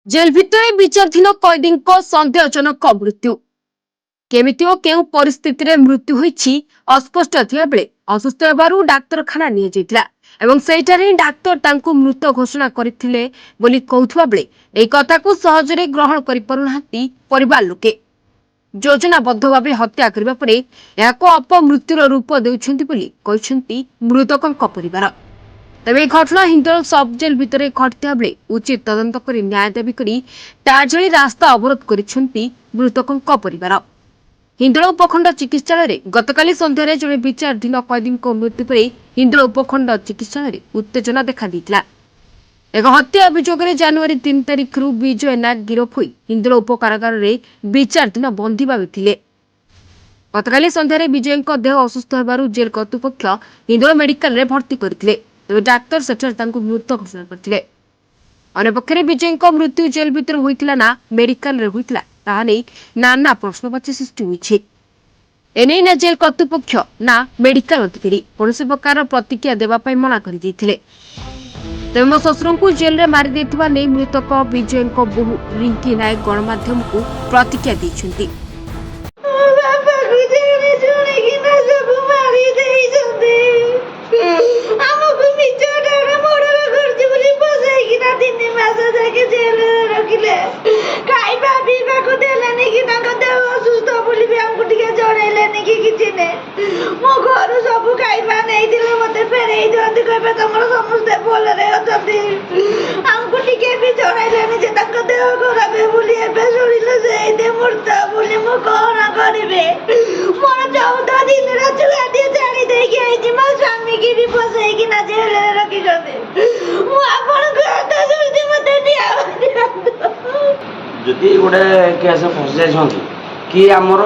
Jail भितर विचाराधीन कैदी सन्देहजनक मृत्यु केमिति और केउ परिस्थिति रे मृत्यु होईछि अस्पष्ट थिया बेले असुस्थ हेबारु डाक्तरखाना निया जायतिला एवं सेठारे डाक्तर तांकु मृत घोषणा करथिले बोली कहउथुवा बेले एई कथा को सहजरे ग्रहण करि परुनाहांती परिवार लोके योजनाबद्ध भावे हत्या करबा परे याको अपमृत्युर रूप देउछंती बोली कहिसंती मृतकक परिवार। तबे घटना हिंदोल सब जेल भितर घटिता बेले उचित तदंत कर न्याय दाबी कर टारजली रास्ता अवरोध कर मृतक परिवार। हिंदोल उपखंड चिकित्सालय गतकाली सन्धार जड़े विचाराधीन कैदी मृत्यु पर हिंदोल उपखंड चिकित्सालय उत्तेजना देखा देइतिला। एक हत्या अभियोग जनवरी 3 तारिख विजय नाग गिरफ होई हिंदोल उप कारागार विचाराधीन बंदी भाव थिले। गतकाली सन्धार विजय देह असुस्थ होबारु जेल कर्तृपक्ष हिंदोल मेडिकल रे भर्ती करथिले। तेज डाक्तर सेठर तांकु मृत घोषणा करथिले। अन्यपक्षे विजय मृत्यु जेल भितर होइतिला ना मेडिकल रे होइतिला ताहा नै नाना प्रश्नवाची सृष्टि होइछि। एने ना जेल कर्तृपक्ष ना मेडिकल अधिकारी कौनसी प्रकार प्रतिक्रिया देवा पई मना करि दैथिले। तेज मो ससुर को जेल रे मारि दैथिबा नै मृतक विजय बहु रिंकी नायक गणमाध्यम को प्रतिक्रिया दैछंती। जदि गोटे केस फस जाइछन कि आमर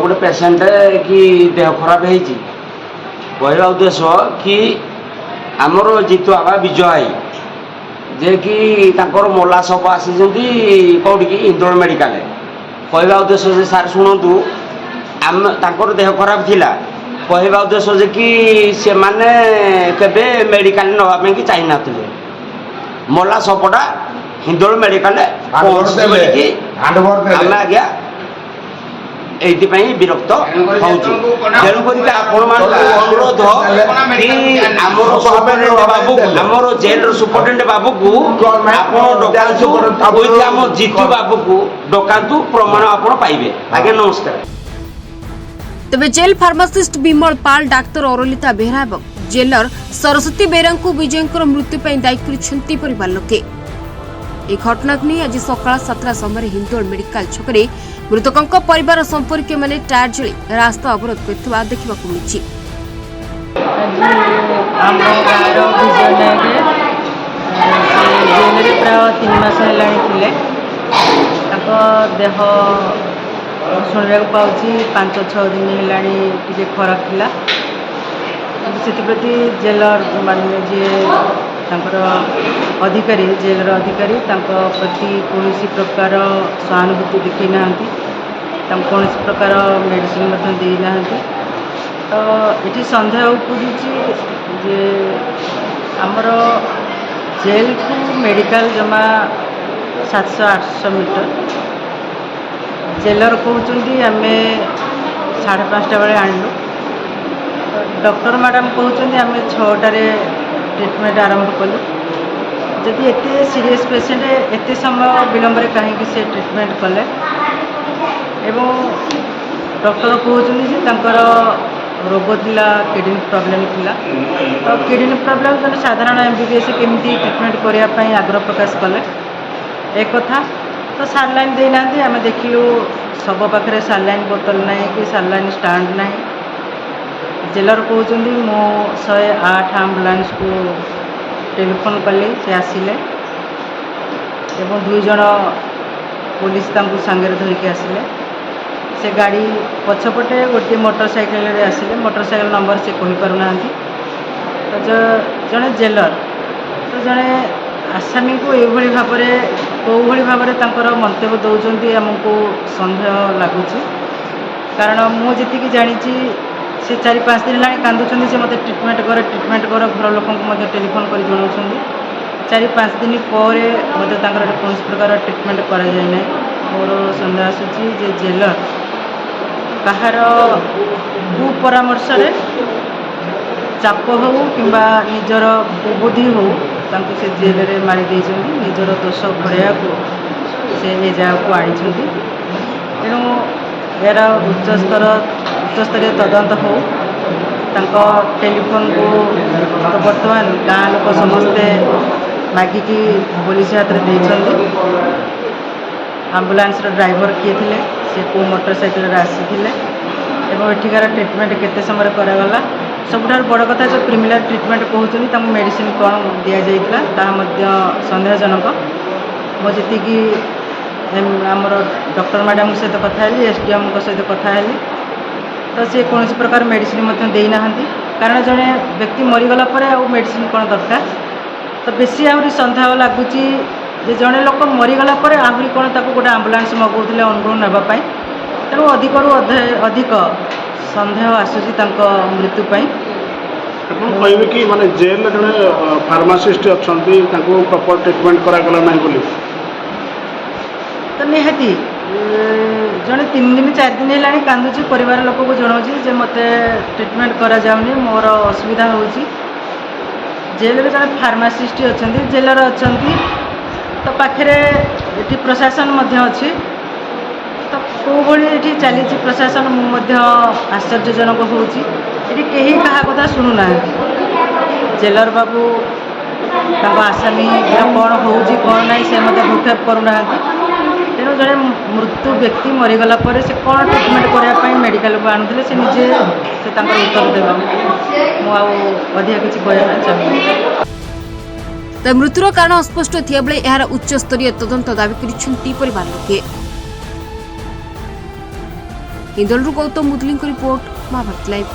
गोटे पेसेंट कि देह खराब होइछि कहवा उद्देश्य कि आमर जीतु आबा विजय भाई जे कि तांकर मोला सब आसीचंती कोठी कि इंदोर मेडिकल कहवा उद्देश्य जे सार सुनतु आम तांकर देह खराब थिला कहवा उद्देश्य जे कि से माने केबे मेडिकल नवा पे कि चाहि नाथले मोला सपटा हिंदोल मेडिकल आज्ञा एइथिपाई विरक्त होउछु। तेणु करी आपण अनुरोध कि आमर सुपरिटेंडेंट बाबू आमर जेल सुपरिटेंडेंट बाबू को आपण डकांतु कोइला हम जीतू बाबू को डकांतु प्रमाण आपण पाइबे। आगे नमस्कार। तबे जेल फार्मासिस्ट विमल पाल डाक्तर अरलिता बेहरा और जेलर सरस्वती बेरा को विजय मृत्यु पर दायी कर परिवार लोके। एक घटना को नहीं आज सकाल 7 समय हिंदोल मेडिकल छकरे मृतकों परिवार संपर्क मैंने टायर जली रास्ता अवरोध करथिबा देखिबाकु मिलिछि। प्राय 3 मास है देह शुणा पाँच 5-6 दिन है खराब थिला से जेलर माने जे अधिकारी जेलर अधिकारी प्रति कौन प्रकार सहानुभूति देखी ना कौन प्रकार मेडिसिन देना तो ये सन्देह उपजी जे आमर जेल को मेडिकल जमा 700-800 मीटर जेलर कहते आम 5:30 बेले आणलु डॉक्टर मैडम कहते आम 6टारे ट्रिटमेंट आरंभ कलु जदि एते सीरियस पेशेंट एते समय विलंब कहीं से ट्रिटमेंट कले एवं डॉक्टर कहते रोग थिला किडनी प्रॉब्लम थिला तो किडनी प्रॉब्लम जन साधारण एमबीबीएस केमती ट्रिटमेंट करने आग्रह प्रकाश कले एक कथा तो सालाइन देना आम देखिलु सब पाखे सालाइन बोतल ना कि सालाइन स्टांड ना जेलर कहते मो 108 आम्बुलांस को टेलीफोन कली से आसिले एवं 2 जन पुलिस सांगे धरिकी आसिले से गाड़ी पछपटे गोटे मोटरसाइकेल आसिले मोटरसाइकेल नंबर से कही पारना तो जड़े जेलर तो जड़े आसामी को ये भाव कौभली भाव मंतव्य दौरान आमको सन्देह लगुच कारण मुझे जानी से 4-5 दिन है कांदुंट से मत ट्रिटमेंट कर घर लोक टेलीफोन कर जनाऊँ 4-5 दिन पर कौन प्रकार ट्रिटमेंट कराए मोर सन्देह आसूँ जे जेलर कहार कुपरामर्श चाप हो कि निजर बुद्धि हो से जेल रे मारी निजर दोष घड़ाया से ए जगह को आनी तेणु यार उच्चस्तरीय तदंत हो टेलीफोन को तो बर्तमान गाँ लोक समस्ते मागिकी पुलिस हाथ में देते आम्बुलांस ड्राइवर किए थे से को मोटरसाइकिल आसी एठिकार ट्रिटमेंट केते समय करागला सबुठार बड़ कथा जो प्रिमिनारी ट्रिटमेंट कहते मेडिसिन कौन दि जाता सन्देहजनक मुझे आमर डॉक्टर मैडम सहित कथा एसडीएम सहित कथा तो सी कौन प्रकार मेडिसिन देना कारण जड़े व्यक्ति मरीगला मेडिसिन कौन दरकार तो बेसी आहरी सन्देह लगुच जड़े लोक मरीगला आहरी कौन ताको गोटे आम्बुलांस मगाऊे अनुगुण नापी तेणु अधिकरू अधिक सन्देह आसूसी मृत्यु कहबे कि माने जेल जड़े फार्मासीस्ट अच्छा प्रॉपर ट्रिटमेंट करागला ना बोली तो निहाती जड़े 3 दिन 4 दिन है कांदुची परिवार लोक को जनाऊँ जे मत ट्रिटमेंट करा जाउनी मोर असुविधा होची जेल रे जड़े फार्मासीस्ट अच्छा जेलर अच्छा तो पाखे ये प्रशासन अच्छी तो कौन ये चली प्रशासन मुझे आश्चर्यजनक होती कहीं क्या कथा शुणुना जेलर बाबू आसामी कौन हो कौन ना से मत भूक्षेप करूना तेणु जड़े मृत्यु व्यक्ति मरीगला से कौन ट्रिटमेंट करने मेडिकल को आणुले से निजे से उत्तर देवा मुझे किसी कहना चाहिए तो मृत्युर कारण अस्पष्ट थिया बेले यार उच्च स्तरीय तदंत दाबी करिसेंती परिवार लोके। इंदलरू गौतम मुदली रिपोर्ट महाभारत लाइव।